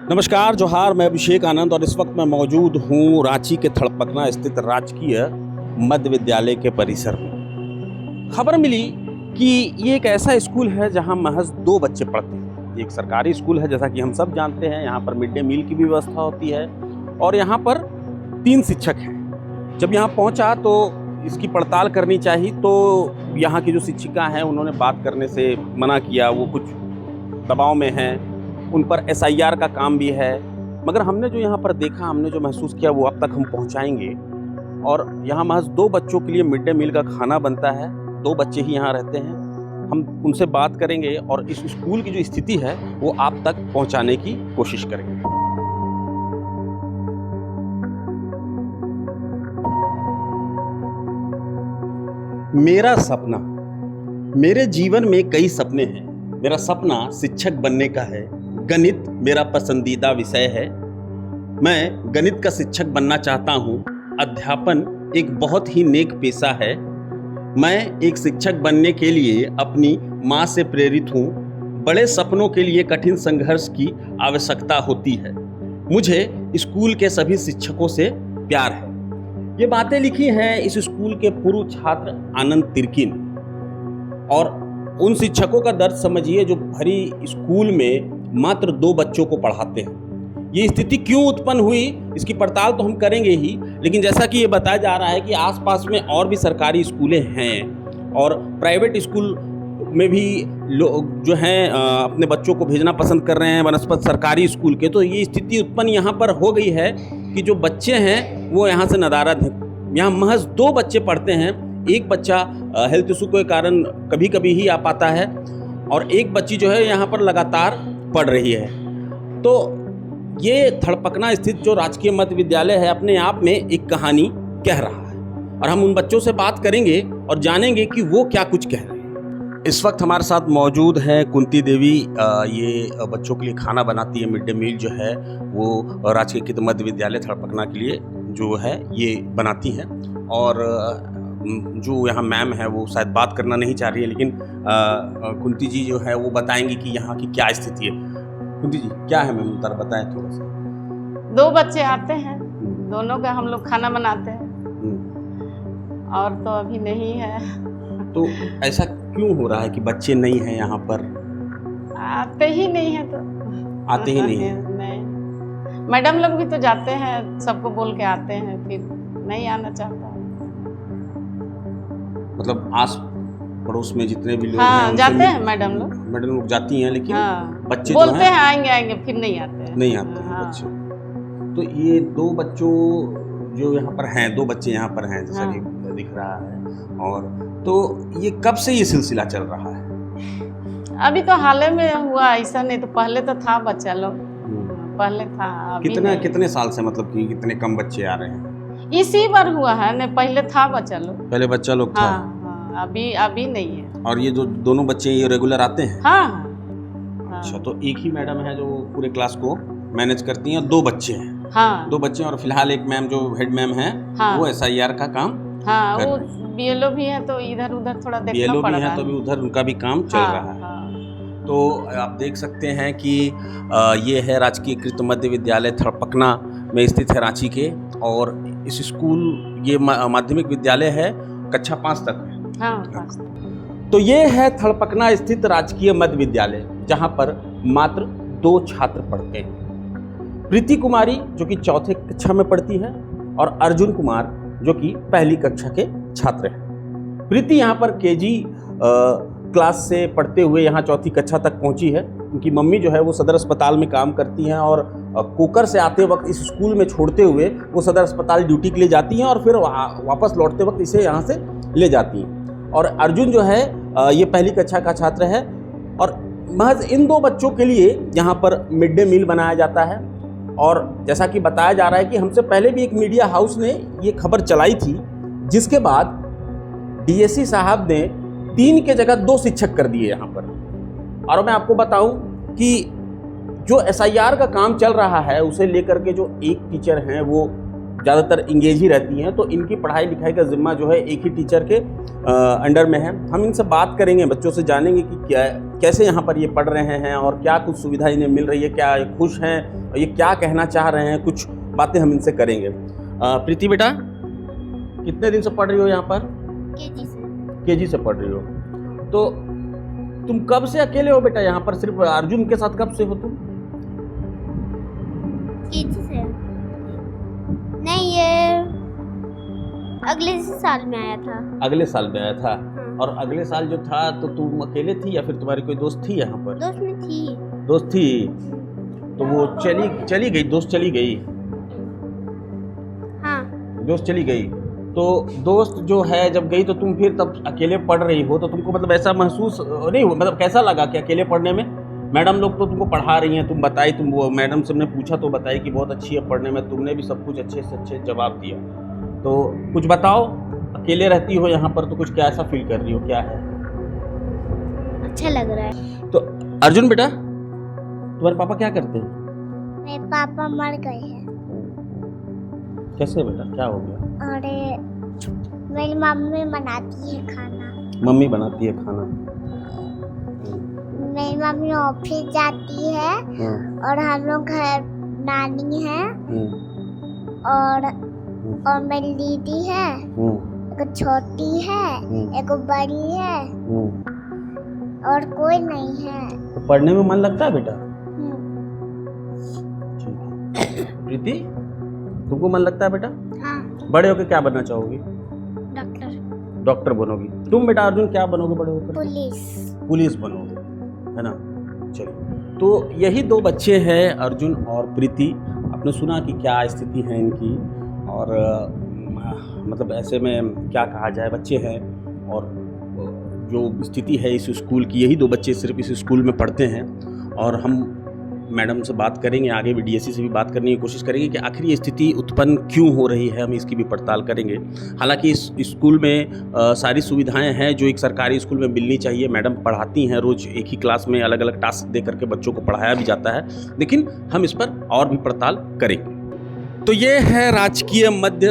नमस्कार जोहार, मैं अभिषेक आनंद और इस वक्त मैं मौजूद हूँ रांची के थड़पकना स्थित राजकीय मध्य विद्यालय के परिसर में। खबर मिली कि ये एक ऐसा स्कूल है जहाँ महज 2 बच्चे पढ़ते हैं। ये एक सरकारी स्कूल है, जैसा कि हम सब जानते हैं। यहाँ पर मिड डे मील की भी व्यवस्था होती है और यहाँ पर 3 शिक्षक हैं। जब यहाँ पहुँचा तो इसकी पड़ताल करनी चाहिए, तो यहाँ की जो शिक्षिका हैं उन्होंने बात करने से मना किया। वो कुछ दबाव में हैं, उन पर SIR का काम भी है। मगर हमने जो यहाँ पर देखा, हमने जो महसूस किया, वो अब तक हम पहुँचाएंगे। और यहाँ महज 2 बच्चों के लिए मिड डे मील का खाना बनता है। 2 बच्चे ही यहाँ रहते हैं। हम उनसे बात करेंगे और इस स्कूल की जो स्थिति है वो आप तक पहुँचाने की कोशिश करेंगे। मेरा सपना, मेरे जीवन में कई सपने हैं। मेरा सपना शिक्षक बनने का है। गणित मेरा पसंदीदा विषय है। मैं गणित का शिक्षक बनना चाहता हूँ। अध्यापन एक बहुत ही नेक पेशा है। मैं एक शिक्षक बनने के लिए अपनी माँ से प्रेरित हूँ। बड़े सपनों के लिए कठिन संघर्ष की आवश्यकता होती है। मुझे स्कूल के सभी शिक्षकों से प्यार है। ये बातें लिखी हैं इस स्कूल के पूर्व छात्र आनंद तिर्की ने। और उन शिक्षकों का दर्द समझिए जो भरी स्कूल में मात्र 2 बच्चों को पढ़ाते हैं। ये स्थिति क्यों उत्पन्न हुई, इसकी पड़ताल तो हम करेंगे ही, लेकिन जैसा कि ये बताया जा रहा है कि आसपास में और भी सरकारी स्कूलें हैं और प्राइवेट स्कूल में भी लोग जो हैं अपने बच्चों को भेजना पसंद कर रहे हैं बनस्पत सरकारी स्कूल के। तो ये स्थिति उत्पन्न यहाँ पर हो गई है कि जो बच्चे हैं वो यहाँ से नदारद हैं। यहाँ महज 2 बच्चे पढ़ते हैं। एक बच्चा हेल्थ इशू के कारण कभी कभी ही आ पाता है और एक बच्ची जो है यहाँ पर लगातार पढ़ रही है। तो ये थड़पकना स्थित जो राजकीय मध्य विद्यालय है अपने आप में एक कहानी कह रहा है और हम उन बच्चों से बात करेंगे और जानेंगे कि वो क्या कुछ कह रहे हैं। इस वक्त हमारे साथ मौजूद है कुंती देवी। ये बच्चों के लिए खाना बनाती है। मिड डे मील जो है वो राजकीय मध्य विद्यालय थड़पकना के लिए जो है ये बनाती हैं। और जो यहाँ मैम है वो शायद बात करना नहीं चाह रही है, लेकिन कुंती जी जो है वो बताएंगी कि यहाँ की क्या स्थिति है। कुंती जी, क्या है मैम, उतर बताएं थोड़ा सा। 2 बच्चे आते हैं, दोनों का हम लोग खाना बनाते हैं और तो अभी नहीं है। तो ऐसा क्यों हो रहा है कि बच्चे नहीं हैं यहाँ पर? आते ही नहीं है। तो आते ही नहीं है? नहीं, मैडम लोग भी तो जाते हैं, सबको बोल के आते हैं, फिर नहीं आना चाहता। मतलब आस पड़ोस में जितने भी लोग हाँ, हैं जाते हैं मैडम लोग जाती हैं, लेकिन बच्चे बोलते हैं आएंगे आएंगे, फिर नहीं आते हैं। नहीं आते हैं बच्चे। तो ये 2 बच्चों जो यहाँ पर हैं, 2 बच्चे यहाँ पर हैं जैसा कि दिख रहा है। और तो ये कब से ये सिलसिला चल रहा है? अभी तो हाल ही में हुआ, ऐसा नहीं तो पहले तो था बच्चा लोग, पहले था। अभी कितने साल से, मतलब कि कितने कम बच्चे आ रहे हैं? इसी बार हुआ है, नहीं पहले था बच्चा लोग। पहले बच्चा लोग था। हाँ, अभी नहीं है। और ये जो दोनों बच्चे ये रेगुलर आते हैं? हाँ। अच्छा, तो एक ही मैडम है जो पूरे क्लास को मैनेज करती हैं। 2 बच्चे हैं। हाँ, 2 बच्चे और फिलहाल एक मैम जो हेड मैम है वो SIR का काम वो BLO भी है, तो इधर उधर थोड़ा देखना BLO पड़ भी रहा है, तो अभी उधर उनका भी काम चल रहा है। तो आप देख सकते हैं कि ये है राजकीय मध्य विद्यालय थड़पकना में स्थित है रांची के। और इस स्कूल ये माध्यमिक विद्यालय है, कक्षा 5 तक है। हाँ। तो ये है थड़पकना स्थित राजकीय मध्य विद्यालय, जहाँ पर मात्र 2 छात्र पढ़ते हैं। प्रीति कुमारी जो कि 4थे कक्षा में पढ़ती है और अर्जुन कुमार जो कि 1ली कक्षा के छात्र हैं। प्रीति यहाँ पर KG क्लास से पढ़ते हुए यहाँ 4ठी कक्षा तक पहुँची है। उनकी मम्मी जो है वो सदर अस्पताल में काम करती हैं और कोकर से आते वक्त इस स्कूल में छोड़ते हुए वो सदर अस्पताल ड्यूटी के लिए जाती हैं और फिर वापस लौटते वक्त इसे यहाँ से ले जाती हैं। और अर्जुन जो है ये 1ली कक्षा का छात्र है और महज इन 2 बच्चों के लिए यहाँ पर मिड डे मील बनाया जाता है। और जैसा कि बताया जा रहा है कि हमसे पहले भी एक मीडिया हाउस ने ये खबर चलाई थी, जिसके बाद DSC साहब ने 3 के जगह 2 शिक्षक कर दिए यहाँ पर। और मैं आपको बताऊं कि जो SIR का काम चल रहा है उसे लेकर के जो एक टीचर हैं वो ज़्यादातर इंगेज ही रहती हैं, तो इनकी पढ़ाई लिखाई का जिम्मा जो है एक ही टीचर के अंडर में है। हम इनसे बात करेंगे, बच्चों से जानेंगे कि क्या कैसे यहाँ पर ये पढ़ रहे हैं और क्या कुछ सुविधा इन्हें मिल रही है, क्या ये खुश हैं, ये क्या कहना चाह रहे हैं, कुछ बातें हम इनसे करेंगे। प्रीति बेटा, कितने दिन से पढ़ रही हो यहाँ पर? केजी से पढ़ रही हो। तो तुम कब से अकेले हो बेटा यहाँ पर? सिर्फ अर्जुन के साथ कब से हो तुम? केजी से नहीं, ये अगले साल में आया था। अगले साल में आया था। और अगले साल जो था तो तुम अकेले थी या फिर तुम्हारी कोई दोस्त थी यहाँ पर? दोस्त में थी। दोस्त थी, तो वो चली गई, दोस्त चली गई। हाँ, दोस्त चली गई, तो दोस्त जो है जब गई तो तुम फिर तब अकेले पढ़ रही हो, तो तुमको मतलब ऐसा महसूस नहीं हुआ, मतलब कैसा लगा कि अकेले पढ़ने में? मैडम लोग तो तुमको पढ़ा रही हैं, तुम बताई, तुम वो मैडम से हमने पूछा तो बताई कि बहुत अच्छी है पढ़ने में, तुमने भी सब कुछ अच्छे से अच्छे जवाब दिया। तो कुछ बताओ, अकेले रहती हो यहाँ पर तो कुछ क्या ऐसा फील कर रही हो, क्या है? अच्छा लग रहा है। तो अर्जुन बेटा, तुम्हारे पापा क्या करते हैं? मेरे पापा मर गए हैं। कैसे बेटा, क्या हो गया? और मेरी मम्मी बनाती है खाना। मम्मी बनाती है खाना। मेरी मम्मी ऑफिस जाती है और हम लोग घर नानी है और मेरी दीदी है, एक छोटी है, एक बड़ी है और कोई नहीं है। तो पढ़ने में मन लगता है बेटा? प्रीति, तुमको मन लगता है बेटा? हाँ। बड़े होकर क्या बनना चाहोगी? डॉक्टर। डॉक्टर बनोगी। तुम बेटा अर्जुन क्या बनोगे बड़े होकर? पुलिस बनोगे, है ना? चलिए, तो यही दो बच्चे हैं, अर्जुन और प्रीति। आपने सुना कि क्या स्थिति है इनकी, और मतलब ऐसे में क्या कहा जाए, बच्चे हैं और जो स्थिति है इस स्कूल की, यही दो बच्चे सिर्फ इस स्कूल में पढ़ते हैं। और हम मैडम से बात करेंगे, आगे भी डीएससी से भी बात करने की कोशिश करेंगे कि आखिर ये स्थिति उत्पन्न क्यों हो रही है, हम इसकी भी पड़ताल करेंगे। हालांकि इस स्कूल में सारी सुविधाएं हैं जो एक सरकारी स्कूल में मिलनी चाहिए। मैडम पढ़ाती हैं, रोज़ एक ही क्लास में अलग अलग टास्क दे करके बच्चों को पढ़ाया भी जाता है, लेकिन हम इस पर और भी पड़ताल करेंगे। तो ये है राजकीय मध्य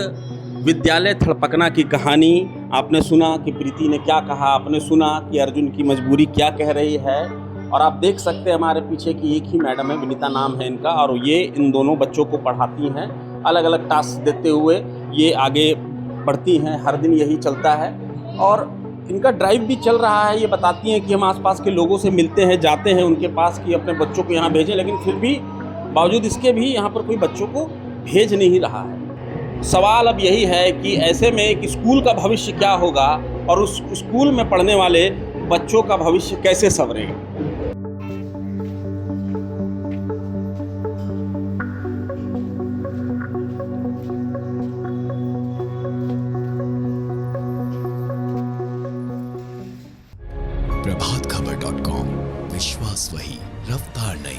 विद्यालय थड़पकना की कहानी। आपने सुना कि प्रीति ने क्या कहा, आपने सुना कि अर्जुन की मजबूरी क्या कह रही है, और आप देख सकते हैं हमारे पीछे की एक ही मैडम है, विनीता नाम है इनका, और ये इन दोनों बच्चों को पढ़ाती हैं, अलग अलग टास्क देते हुए ये आगे बढ़ती हैं। हर दिन यही चलता है और इनका ड्राइव भी चल रहा है। ये बताती हैं कि हम आसपास के लोगों से मिलते हैं, जाते हैं उनके पास कि अपने बच्चों को यहाँ भेजें, लेकिन फिर भी बावजूद इसके भी यहाँ पर कोई बच्चों को भेज नहीं रहा है। सवाल अब यही है कि ऐसे में एक स्कूल का भविष्य क्या होगा और उस स्कूल में पढ़ने वाले बच्चों का भविष्य कैसे संवरेगा। प्रभातखबर.com, विश्वास वही, रफ्तार नहीं।